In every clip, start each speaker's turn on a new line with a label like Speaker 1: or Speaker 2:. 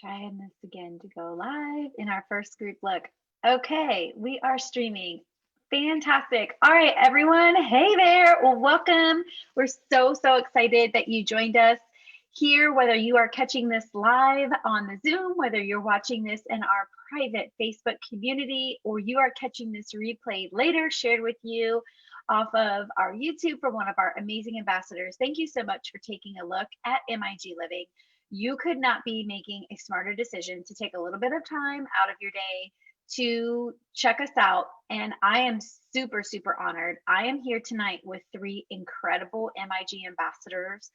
Speaker 1: Trying this again to go live in our first group look. Okay, we are streaming. Fantastic. All right, everyone. Hey there. Well, welcome. We're so excited that you joined us here, whether you are catching this live on the Zoom, whether you're watching this in our private Facebook community, or you are catching this replay later, shared with you off of our YouTube from one of our amazing ambassadors. Thank you so much for taking a look at MIG Living. You could not be making a smarter decision to take a little bit of time out of your day to check us out. And I am super honored. I am here tonight with three incredible MIG ambassadors,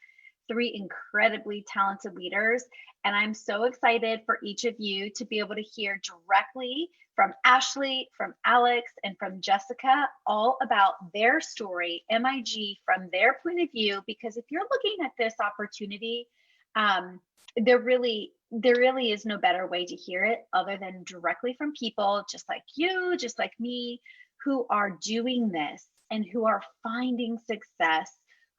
Speaker 1: three incredibly talented leaders. And I'm so excited for each of you to be able to hear directly from Ashley, from Alex, and from Jessica, all about their story, MIG, from their point of view. Because if you're looking at this opportunity, there really is no better way to hear it other than directly from people just like you, just like me, who are doing this and who are finding success,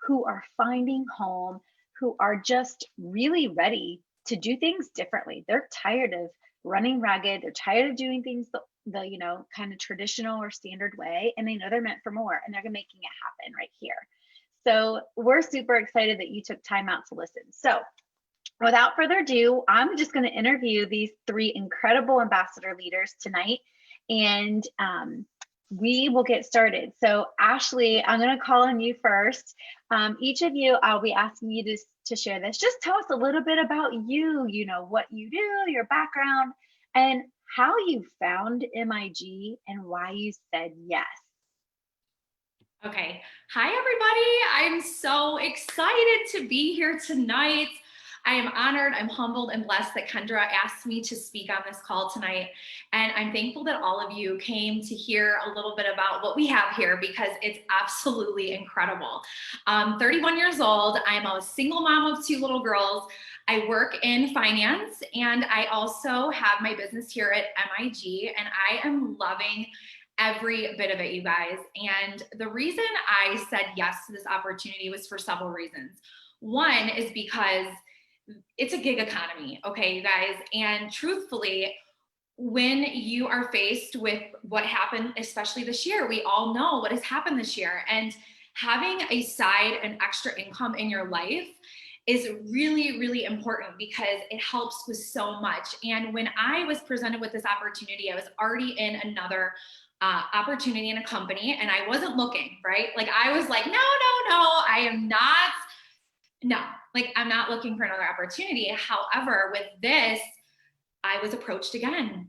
Speaker 1: who are finding home, who are just really ready to do things differently. They're tired of running ragged. They're tired of doing things the kind of traditional or standard way, and they know they're meant for more, and they're making it happen right here. So we're super excited that you took time out to listen. So without further ado, I'm just going to interview these three incredible ambassador leaders tonight, and we will get started. So Ashley, I'm going to call on you first. Each of you, I'll be asking you to share this. Just tell us a little bit about you, what you do, your background, and how you found MIG and why you said yes.
Speaker 2: Okay. Hi, everybody. I'm so excited to be here tonight. I am honored, I'm humbled and blessed that Kendra asked me to speak on this call tonight. And I'm thankful that all of you came to hear a little bit about what we have here because it's absolutely incredible. 31 years old, I'm a single mom of two little girls. I work in finance and I also have my business here at MIG, and I am loving every bit of it, you guys. And the reason I said yes to this opportunity was for several reasons. One is because it's a gig economy, okay, you guys? And truthfully, when you are faced with what happened, especially this year, we all know what has happened this year. And having a side and extra income in your life is really important because it helps with so much. And when I was presented with this opportunity, I was already in another opportunity in a company and I wasn't looking, right? Like I was like, no, I am not. No, like I'm not looking for another opportunity. However, with this, I was approached again.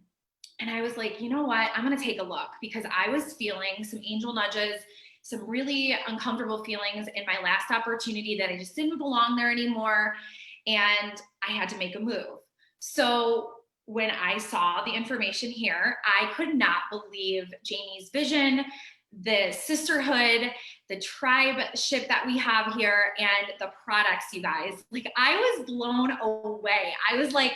Speaker 2: And I was like, you know what? I'm going to take a look because I was feeling some angel nudges, some really uncomfortable feelings in my last opportunity that I just didn't belong there anymore. And I had to make a move. So when I saw the information here, I could not believe Jamie's vision, the sisterhood, the tribe-ship that we have here, and the products, you guys. Like I was blown away. I was like,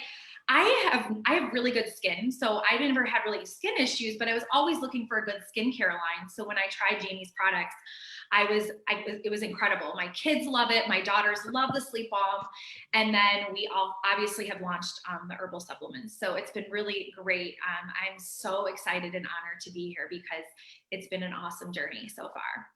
Speaker 2: I have really good skin. So I never had really skin issues, but I was always looking for a good skincare line. So when I tried Jamie's products, it was incredible. My kids love it. My daughters love the sleep balm. And then we all obviously have launched the herbal supplements. So it's been really great. I'm so excited and honored to be here because it's been an awesome journey so far.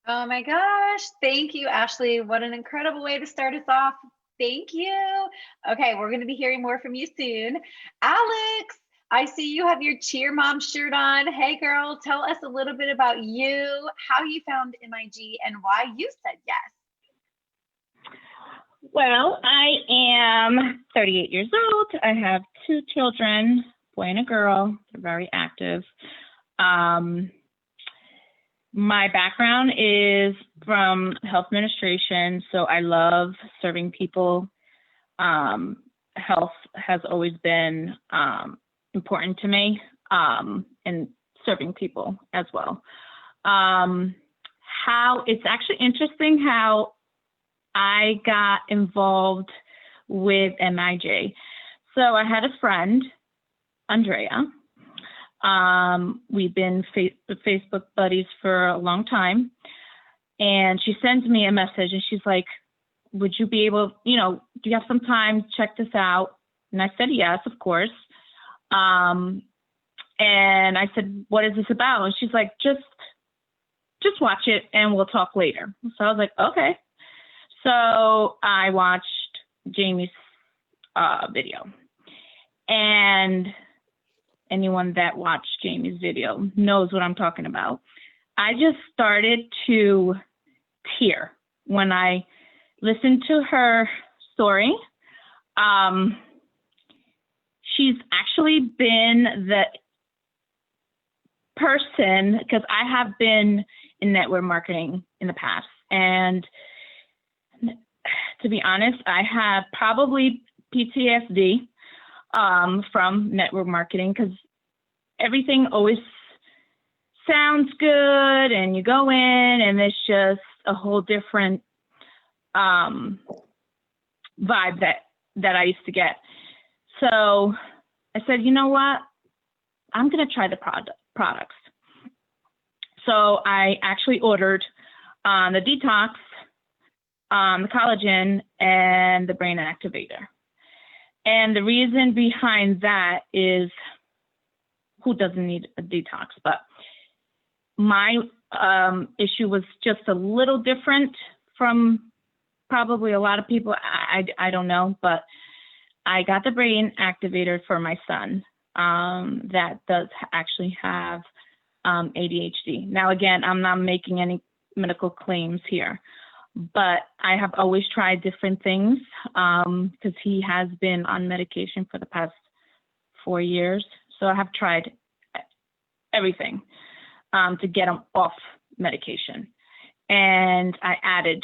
Speaker 1: Oh my gosh. Thank you, Ashley. What an incredible way to start us off. Thank you. Okay, we're going to be hearing more from you soon. Alex, I see you have your Cheer Mom shirt on. Hey girl, tell us a little bit about you, how you found MIG, and why you said yes.
Speaker 3: Well, I am 38 years old. I have two children, boy and a girl. They're very active. My background is from health administration, so I love serving people. Health has always been important to me, and serving people as well. It's actually interesting how I got involved with MIG. So I had a friend, Andrea. We've been Facebook buddies for a long time. And she sends me a message and she's like, would you be able, do you have some time to check this out? And I said, yes, of course. And I said, what is this about? And she's like, just watch it and we'll talk later. So I was like, okay. So I watched Jamie's video. And anyone that watched Jamie's video knows what I'm talking about. I just started to tear when I listened to her story. She's actually been the person, because I have been in network marketing in the past. And to be honest, I have probably PTSD from network marketing, because everything always sounds good and you go in and it's just a whole different vibe that I used to get. So I said, you know what? I'm going to try the products. So I actually ordered the detox, the collagen, and the brain activator. And the reason behind that is, who doesn't need a detox? But my issue was just a little different from probably a lot of people. I don't know, but I got the brain activator for my son that does actually have ADHD. Now, again, I'm not making any medical claims here, but I have always tried different things because he has been on medication for the past 4 years. So I have tried everything to get him off medication. And I added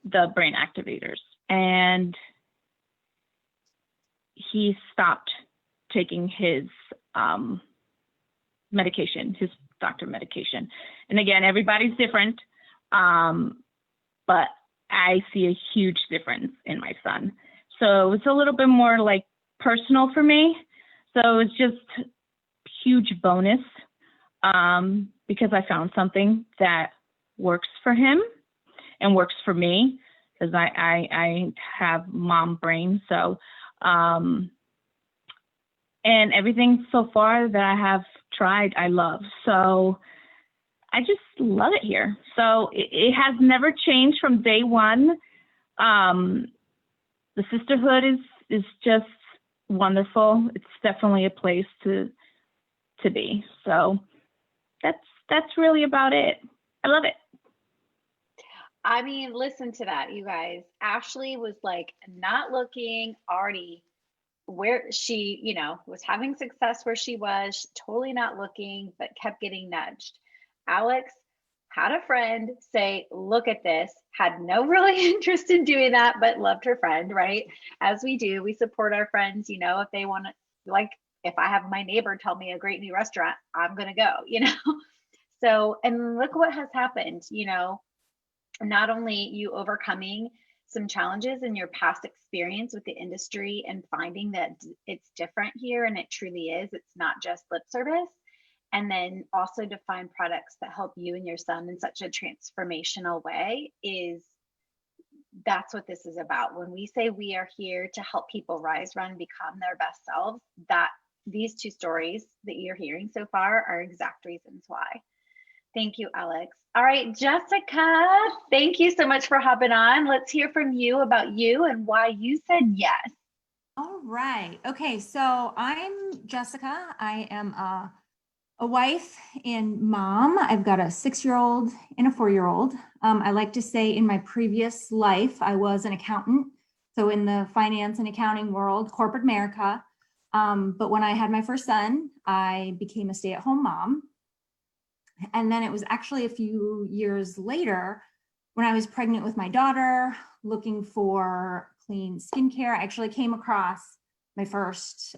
Speaker 3: the brain activators, and he stopped taking his medication, his doctor medication. And again, everybody's different, but I see a huge difference in my son. So it's a little bit more like personal for me. So it's just huge bonus because I found something that works for him and works for me, because I have mom brain. So, and everything so far that I have tried, I love. So I just love it here. So it has never changed from day one. The sisterhood is just wonderful. It's definitely a place to be. So that's really about it. I love it.
Speaker 1: I mean, listen to that, you guys. Ashley was like not looking, already where she, was having success where she was, totally not looking, but kept getting nudged. Alex had a friend say, look at this, had no really interest in doing that, but loved her friend, right? As we do, we support our friends, if they want to, like, if I have my neighbor tell me a great new restaurant, I'm going to go, So, and look what has happened, not only you overcoming some challenges in your past experience with the industry and finding that it's different here, and it truly is, it's not just lip service. And then also to find products that help you and your son in such a transformational way, that's what this is about. When we say we are here to help people rise, run, become their best selves, that these two stories that you're hearing so far are exact reasons why. Thank you, Alex. All right, Jessica, thank you so much for hopping on. Let's hear from you about you and why you said yes.
Speaker 4: All right. Okay, so I'm Jessica. I am a wife and mom. I've got a 6-year-old and a 4-year-old. I like to say in my previous life, I was an accountant. So in the finance and accounting world, corporate America. But when I had my first son, I became a stay-at-home mom. And then it was actually a few years later when I was pregnant with my daughter, looking for clean skincare. I actually came across my first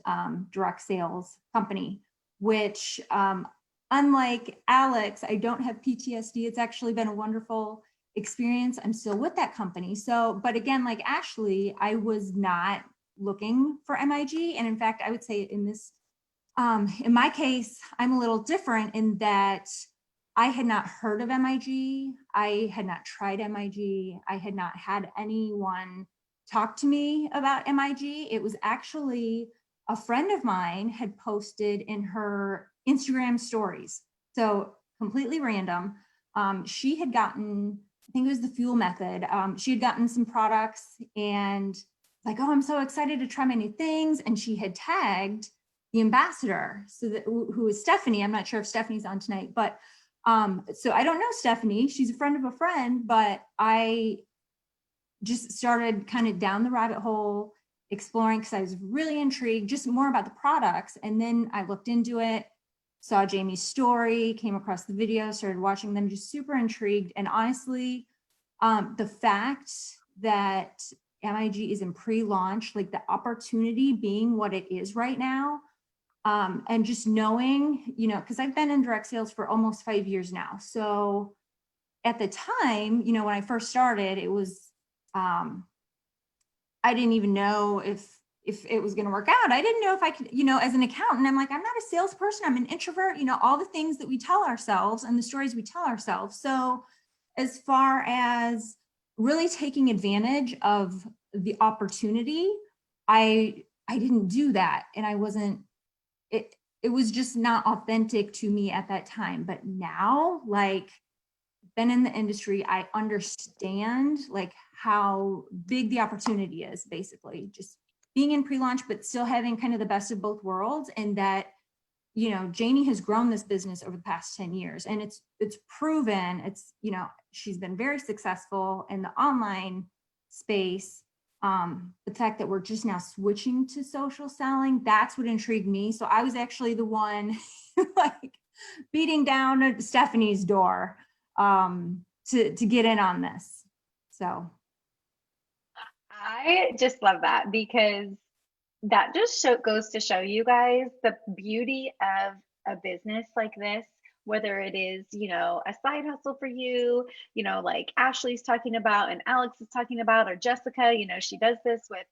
Speaker 4: direct sales company, which unlike Alex, I don't have PTSD. It's actually been a wonderful experience. I'm still with that company. So, but again, like Ashley, I was not looking for MIG. And in fact, I would say in this, in my case, I'm a little different in that I had not heard of MIG. I had not tried MIG. I had not had anyone talked to me about MIG. It was actually a friend of mine had posted in her Instagram stories. So completely random. She had gotten, I think it was the Fuel Method. She had gotten some products and like, oh, I'm so excited to try my new things. And she had tagged the ambassador, so that, who is Stephanie. I'm not sure if Stephanie's on tonight, but so I don't know Stephanie. She's a friend of a friend, but I just started kind of down the rabbit hole exploring because I was really intrigued, just more about the products. And then I looked into it, saw Jamie's story, came across the video, started watching them, just super intrigued. And honestly, the fact that MIG is in pre-launch, like the opportunity being what it is right now, and just knowing, you know, because I've been in direct sales for almost 5 years now. So at the time, you know, when I first started, it was, I didn't even know if it was going to work out. I didn't know if I could, you know, as an accountant, I'm like, I'm not a salesperson. I'm an introvert, you know, all the things that we tell ourselves and the stories we tell ourselves. So as far as really taking advantage of the opportunity, I didn't do that. And I wasn't, it was just not authentic to me at that time. But now, like, been in the industry, I understand like how big the opportunity is, basically just being in pre-launch, but still having kind of the best of both worlds. And that, you know, Janie has grown this business over the past 10 years and it's proven, it's, you know, she's been very successful in the online space. The fact that we're just now switching to social selling, that's what intrigued me. So I was actually the one like beating down Stephanie's door to get in on this. So
Speaker 1: I just love that because that just goes to show you guys the beauty of a business like this, whether it is, you know, a side hustle for you, you know, like Ashley's talking about and Alex is talking about, or Jessica, you know, she does this with,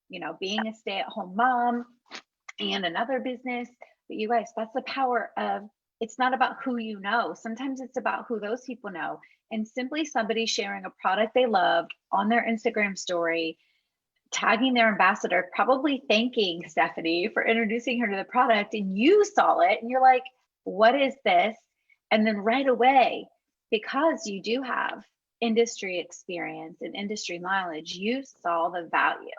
Speaker 1: you know, being a stay-at-home mom and another business. But you guys, that's the power of, it's not about who you know. Sometimes it's about who those people know. And simply somebody sharing a product they loved on their Instagram story, tagging their ambassador, probably thanking Stephanie for introducing her to the product, and you saw it and you're like, what is this? And then right away, because you do have industry experience and industry knowledge, you saw the value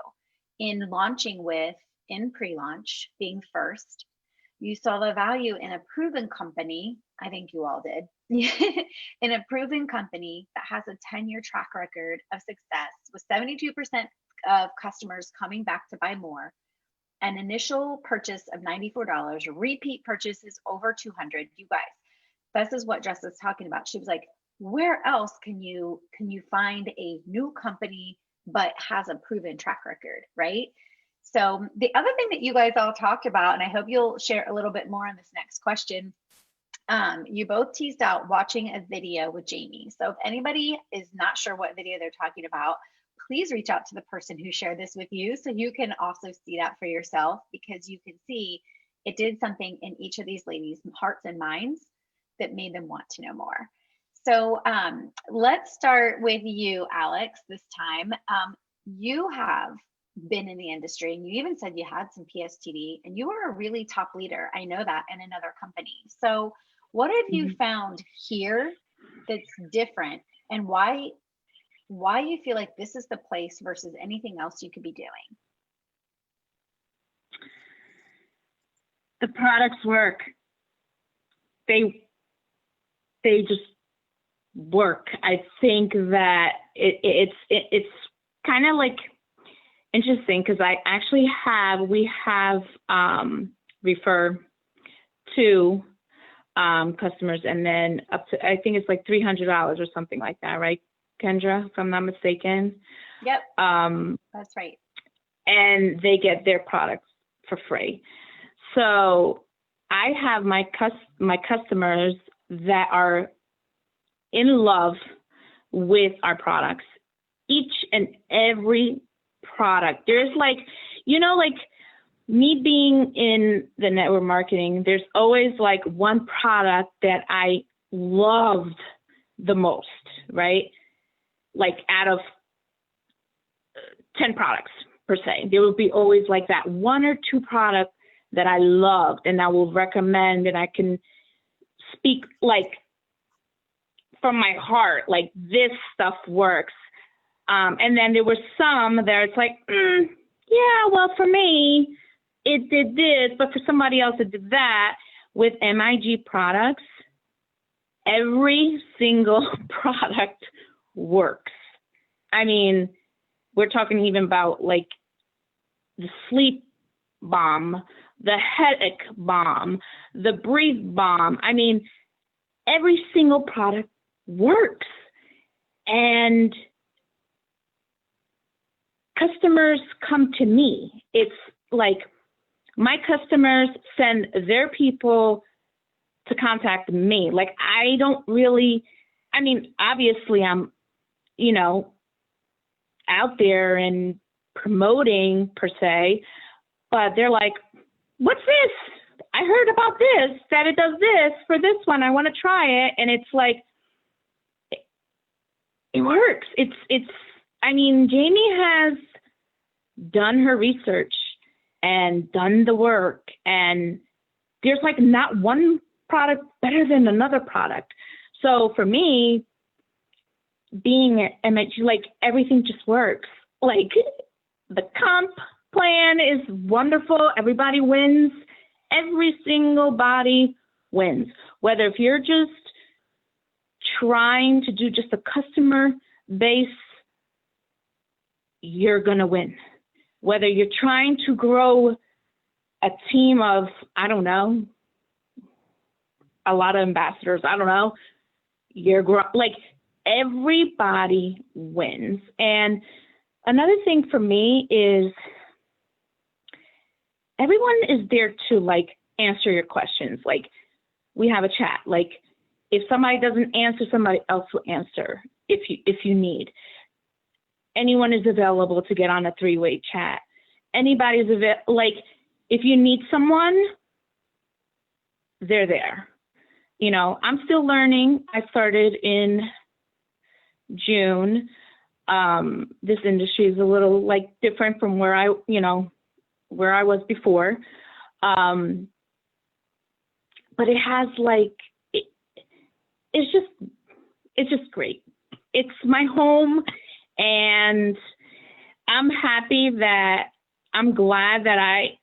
Speaker 1: in launching with, in pre-launch, being first. You saw the value in a proven company. I think you all did. In a proven company that has a 10-year track record of success with 72% of customers coming back to buy more, an initial purchase of $94, repeat purchases over 200. You guys, this is what Jess is talking about. She was like, where else can you find a new company but has a proven track record, right? So the other thing that you guys all talked about, and I hope you'll share a little bit more on this next question, you both teased out watching a video with Jamie. So if anybody is not sure what video they're talking about, please reach out to the person who shared this with you so you can also see that for yourself, because you can see it did something in each of these ladies' hearts and minds that made them want to know more. So let's start with you, Alex, this time. You have been in the industry and you even said you had some PSTD and you were a really top leader. I know that in another company. So what have you found here that's different, and why you feel like this is the place versus anything else you could be doing?
Speaker 3: The products work. They just work. I think that it's kind of like interesting because we have refer to customers, and then up to, I think it's like $300 or something like that, right, Kendra, if I'm not mistaken?
Speaker 1: Yep. That's right.
Speaker 3: And they get their products for free. So I have my customers that are in love with our products, each and every product. There's like, you know, like me being in the network marketing, there's always like one product that I loved the most, right? Like out of 10 products per se. There will be always like that one or two products that I loved and I will recommend, and I can speak like from my heart, like this stuff works. And then there were some that it's like, yeah, well, for me, it did this, but for somebody else, it did that. With MIG products, every single product works. I mean, we're talking even about like the sleep bomb, the headache bomb, the breathe bomb. I mean, every single product works. And customers come to me. It's like my customers send their people to contact me. Like I don't really, I mean, obviously I'm, you know, out there and promoting per se, but they're like, what's this? I heard about this, that it does this for this one. I want to try it. And it's like, it works. I mean, Jamie has done her research and done the work, and there's like not one product better than another product. So for me, being at MIG, like everything just works. Like the comp plan is wonderful. Everybody wins. Every single body wins. Whether if you're just trying to do just a customer base, you're going to win. Whether you're trying to grow a team of, I don't know, a lot of ambassadors, I don't know, like everybody wins. And another thing for me is everyone is there to like answer your questions. Like we have a chat. Like if somebody doesn't answer, somebody else will answer if you need. Anyone is available to get on a 3-way chat. Anybody's like if you need someone, they're there. You know, I'm still learning. I started in June. This industry is a little like different from where I was before. But it has like, it's just great. It's my home, and I'm happy that I'm glad that I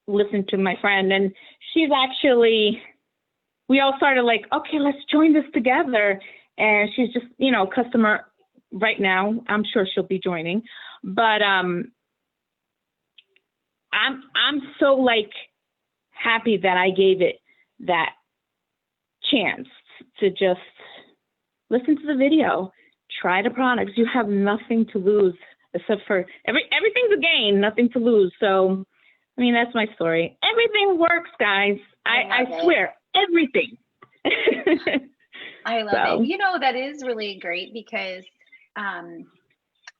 Speaker 3: listened to my friend, and she's actually, we all started like, okay, let's join this together. And she's just, you know, customer right now. I'm sure she'll be joining, but I'm so like happy that I gave it that chance to just listen to the video, try the products. You have nothing to lose except for everything's a gain, nothing to lose. So, I mean, that's my story. Everything works, guys. I swear, everything.
Speaker 1: I love it. You know, that is really great because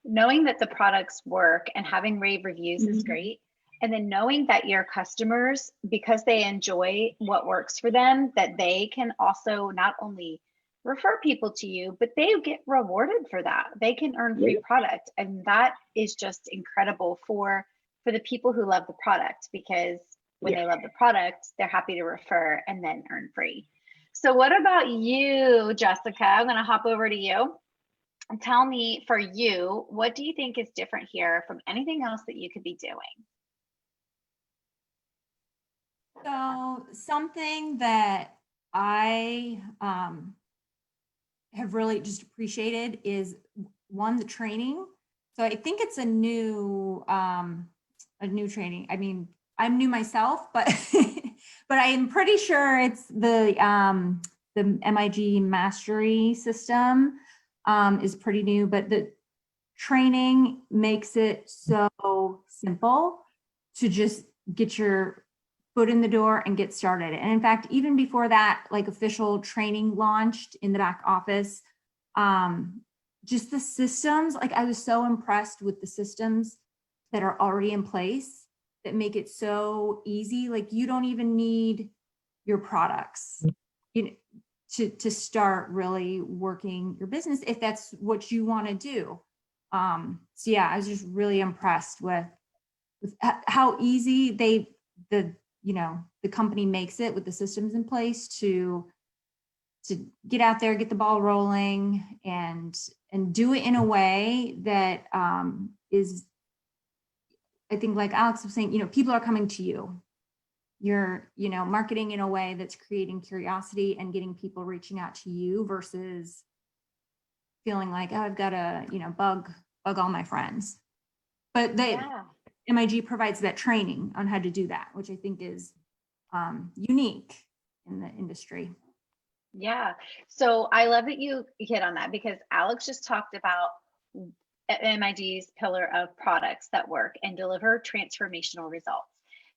Speaker 1: knowing that the products work and having rave reviews is great. And then knowing that your customers, because they enjoy what works for them, that they can also not only refer people to you, but they get rewarded for that. They can earn free product. And that is just incredible for the people who love the product, because when they love the product, they're happy to refer and then earn free. So what about you, Jessica? I'm going to hop over to you and tell me, for you, what do you think is different here from anything else that you could be doing?
Speaker 4: So something that I have really just appreciated is, one, the training. So I think it's a new training. I mean, I'm new myself, but but I'm pretty sure it's the MIG mastery system is pretty new, but the training makes it so simple to just get your foot in the door and get started. And in fact, even before that, like official training launched in the back office, just the systems, like I was so impressed with the systems that are already in place that make it so easy. Like you don't even need your products, you know, to start really working your business if that's what you want to do. So yeah, I was just really impressed with how easy the company makes it with the systems in place to get out there, get the ball rolling, and do it in a way that is, I think, like Alex was saying, people are coming to you. You're, marketing in a way that's creating curiosity and getting people reaching out to you versus feeling like, oh, I've got to, bug all my friends. But MIG provides that training on how to do that, which I think is unique in the industry.
Speaker 1: Yeah. So I love that you hit on that, because Alex just talked about MIG's pillar of products that work and deliver transformational results.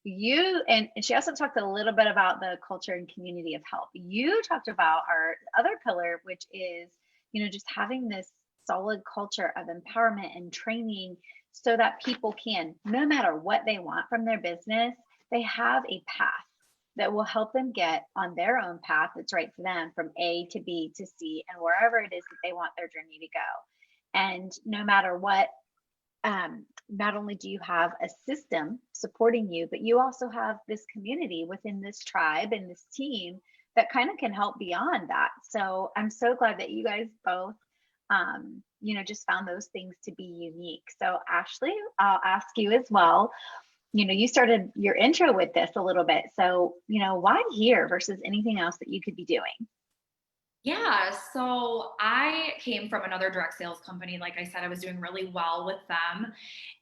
Speaker 1: And she also talked a little bit about the culture and community of help. You talked about our other pillar, which is, just having this solid culture of empowerment and training so that people can, no matter what they want from their business, they have a path that will help them get on their own path that's right for them, from A to B to C and wherever it is that they want their journey to go. And no matter what, not only do you have a system supporting you, but you also have this community within this tribe and this team that kind of can help beyond that. So I'm so glad that you guys both, just found those things to be unique. So Ashley, I'll ask you as well. You started your intro with this a little bit. So, why here versus anything else that you could be doing?
Speaker 2: Yeah, so I came from another direct sales company. Like I said, I was doing really well with them,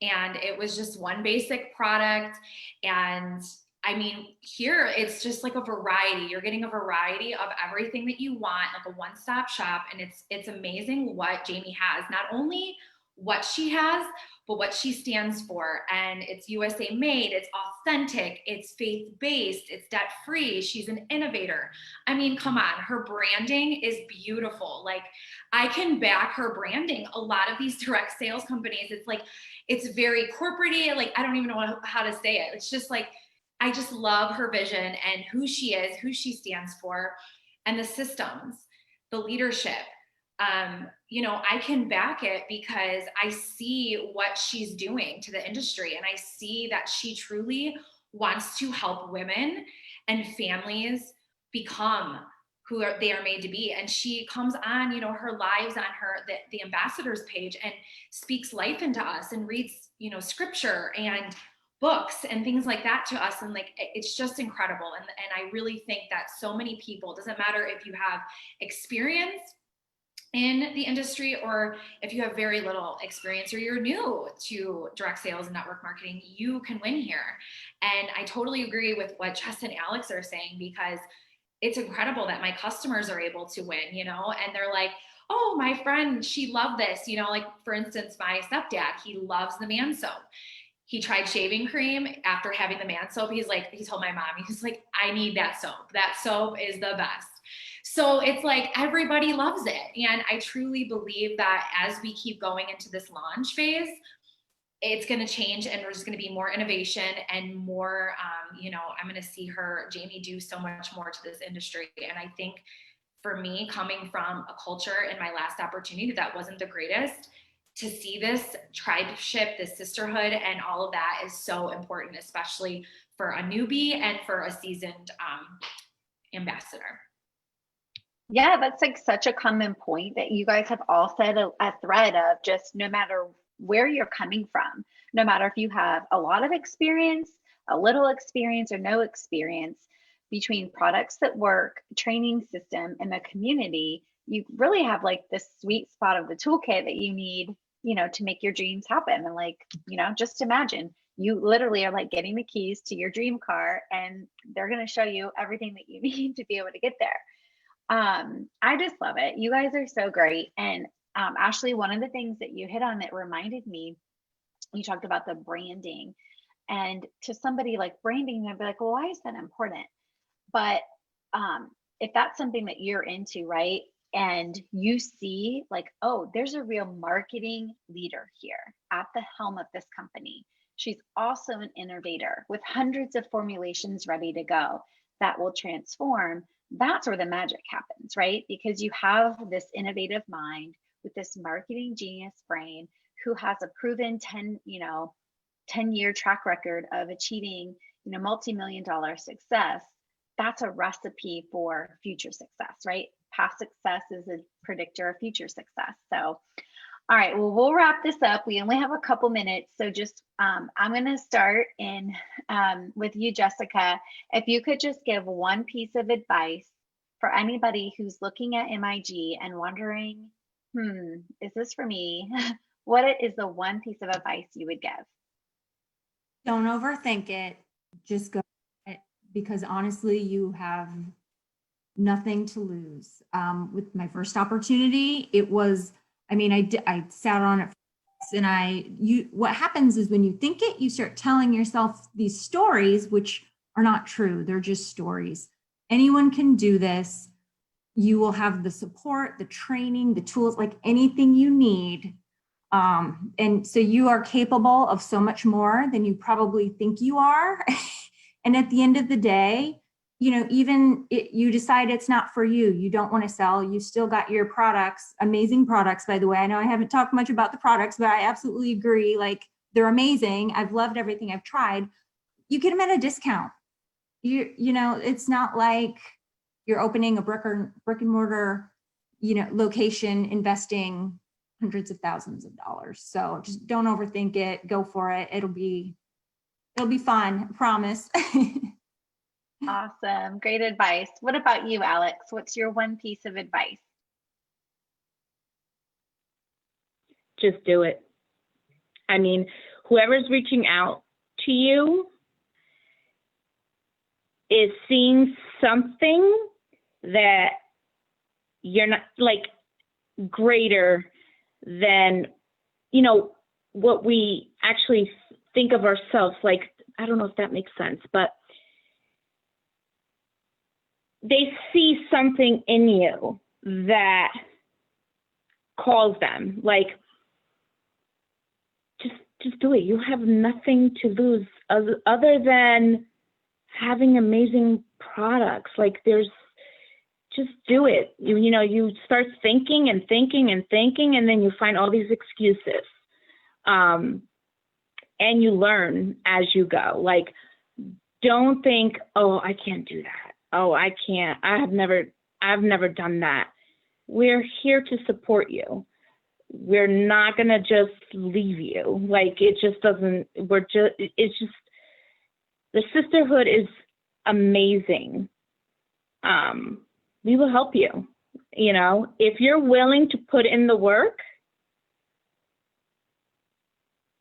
Speaker 2: and it was just one basic product. And I mean, here it's just like a variety. You're getting a variety of everything that you want, like a one-stop shop. And it's amazing what Jamie has. Not only what she has, but what she stands for. And it's USA made, it's authentic, it's faith-based, it's debt-free. She's an innovator. I mean, come on, her branding is beautiful. Like, I can back her branding. A lot of these direct sales companies, it's like, it's very corporate-y. Like, I don't even know how to say it. It's just like, I just love her vision and who she is, who she stands for, and the systems, the leadership. I can back it because I see what she's doing to the industry, and I see that she truly wants to help women and families become who they are made to be. And she comes on, her lives on the ambassadors page, and speaks life into us and reads, scripture and books and things like that to us. And like, it's just incredible. And I really think that so many people, doesn't matter if you have experience in the industry or if you have very little experience or you're new to direct sales and network marketing, you can win here. And I totally agree with what Jess and Alex are saying, because it's incredible that my customers are able to win, and they're like, oh, my friend, she loved this. Like, for instance, my stepdad, he loves the man soap. He tried shaving cream after having the man soap. He told my mom, he's like, I need that soap. That soap is the best. So it's like everybody loves it. And I truly believe that as we keep going into this launch phase, it's going to change, and there's going to be more innovation and more, I'm going to see Jamie, do so much more to this industry. And I think for me, coming from a culture in my last opportunity that wasn't the greatest, to see this tribeship, this sisterhood, and all of that is so important, especially for a newbie and for a seasoned ambassador.
Speaker 1: Yeah, that's like such a common point that you guys have all said, a thread of just no matter where you're coming from, no matter if you have a lot of experience, a little experience, or no experience, between products that work, training system, and the community, you really have like this sweet spot of the toolkit that you need, to make your dreams happen. And like, just imagine you literally are like getting the keys to your dream car, and they're going to show you everything that you need to be able to get there. I just love it. You guys are so great. And Ashley, one of the things that you hit on that reminded me, you talked about the branding, and to somebody like branding, they'd be like, well, why is that important? But if that's something that you're into, right? And you see like, oh, there's a real marketing leader here at the helm of this company. She's also an innovator with hundreds of formulations ready to go that will transform. That's where the magic happens, right? Because you have this innovative mind with this marketing genius brain who has a proven 10-year track record of achieving, multi-million-dollar success, that's a recipe for future success, right? Past success is a predictor of future success. So, all right, well, we'll wrap this up. We only have a couple minutes. So just, I'm going to start with you, Jessica. If you could just give one piece of advice for anybody who's looking at MIG and wondering, is this for me? What is the one piece of advice you would give?
Speaker 4: Don't overthink it. Just go for it, because honestly, you have nothing to lose. With my first opportunity, it was, I sat on it and what happens is when you think it, you start telling yourself these stories, which are not true. They're just stories. Anyone can do this. You will have the support, the training, the tools, like anything you need. And so you are capable of so much more than you probably think you are. And at the end of the day, you decide it's not for you. You don't want to sell. You still got your products, amazing products, by the way. I know I haven't talked much about the products, but I absolutely agree. Like, they're amazing. I've loved everything I've tried. You get them at a discount. It's not like you're opening a brick and mortar, location, investing hundreds of thousands of dollars. So just don't overthink it. Go for it. It'll be fun. I promise.
Speaker 1: Awesome. Great advice. What about you, Alex? What's your one piece of advice?
Speaker 3: Just do it. I mean, whoever's reaching out to you is seeing something that you're not, like, greater than, what we actually think of ourselves. Like, I don't know if that makes sense, but they see something in you that calls them. Like, just do it. You have nothing to lose other than having amazing products. Like, just do it. You start thinking and thinking and thinking, and then you find all these excuses. And you learn as you go. Like, don't think, oh, I can't do that. Oh, I can't. I've never done that. We're here to support you. We're not going to just leave you. Like, it's just, the sisterhood is amazing. We will help you. If you're willing to put in the work,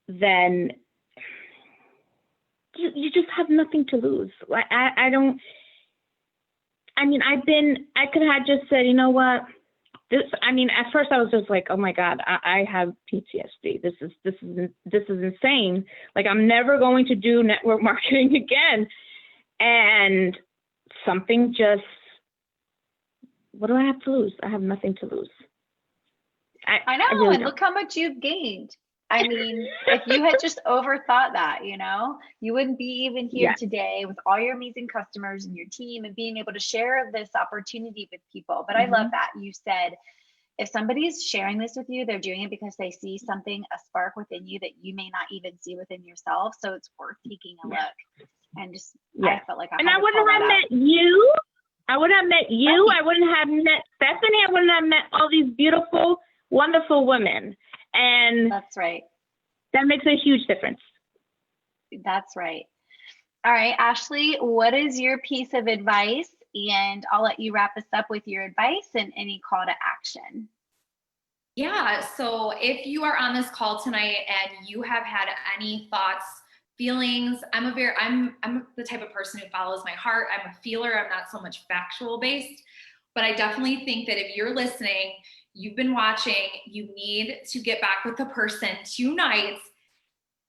Speaker 3: then you just have nothing to lose. I could have just said, you know what? At first I was just like, oh my God, I have PTSD. This is insane. Like, I'm never going to do network marketing again. And something just, what do I have to lose? I have nothing to lose.
Speaker 1: I know, really, and look how much you've gained. If you had just overthought that, you wouldn't be even here today with all your amazing customers and your team and being able to share this opportunity with people. But I love that you said, if somebody's sharing this with you, they're doing it because they see something, a spark within you that you may not even see within yourself. So it's worth taking a look. And just, I felt like I wouldn't have met you.
Speaker 3: I wouldn't have met you. I wouldn't have met Stephanie. I wouldn't have met all these beautiful, wonderful women. And
Speaker 1: that's right.
Speaker 3: That makes a huge difference.
Speaker 1: That's right. All right, Ashley, what is your piece of advice? And I'll let you wrap us up with your advice and any call to action.
Speaker 2: Yeah, so if you are on this call tonight and you have had any thoughts, feelings, I'm the type of person who follows my heart. I'm a feeler. I'm not so much factual based, but I definitely think that if you're listening, you've been watching, you need to get back with the person tonight,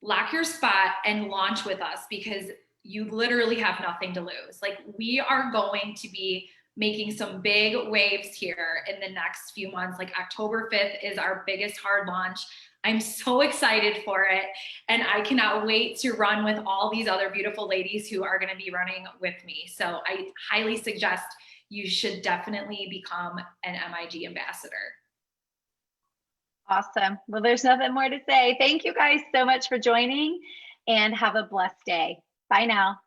Speaker 2: lock your spot and launch with us, because you literally have nothing to lose. Like, we are going to be making some big waves here in the next few months. Like, October 5th is our biggest hard launch. I'm so excited for it. And I cannot wait to run with all these other beautiful ladies who are going to be running with me. So I highly suggest you should definitely become an MIG ambassador.
Speaker 1: Awesome. Well, there's nothing more to say. Thank you guys so much for joining and have a blessed day. Bye now.